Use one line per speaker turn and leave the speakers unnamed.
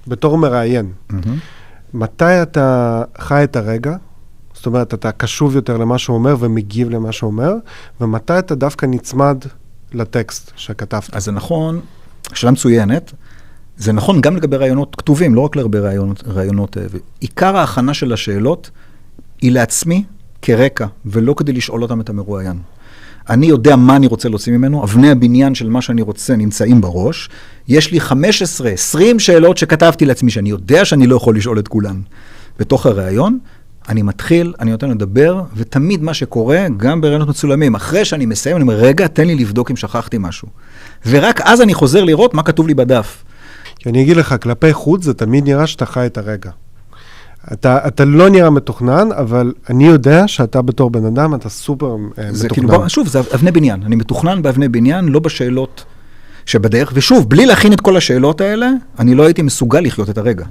בתור מראיין, מתי אתה חי את הרגע, זאת אומרת, אתה קשוב יותר למה שהוא אומר ומגיב למה שהוא אומר, ומתי אתה דווקא נצמד לטקסט שכתבת?
אז זה נכון, שאלה מצוינת, זה נכון גם לגבי רעיונות כתובים, לא רק לגבי רעיונות. עיקר ההכנה של השאלות היא לעצמי כרקע, ולא כדי לשאול אותם את המרואיין. אני יודע מה אני רוצה להוציא ממנו, אבני הבניין של מה שאני רוצה נמצאים בראש, יש לי 15, 20 שאלות שכתבתי לעצמי, שאני יודע שאני לא יכול לשאול את כולן. בתוך הרעיון, אני מתחיל, אני נותן לדבר, ותמיד מה שקורה, גם ברעיונות מצולמים, אחרי שאני מסיים, אני אומר, רגע, תן לי לבדוק אם שכחתי משהו. ורק אז אני חוזר לראות מה כתוב לי בדף.
כי אני אגיד לך, כלפי חוץ זה תמיד נראה שאתה חי את הרגע. אתה לא נראה מתוכנן, אבל אני יודע שאתה בתור בן אדם, אתה סופר
זה
מתוכנן.
כאילו, שוב, זה אבני בניין. אני מתוכנן באבני בניין, לא בשאלות שבדרך. ושוב, בלי להכין את כל השאלות האלה, אני לא הייתי מסוגל לחיות את הרגע.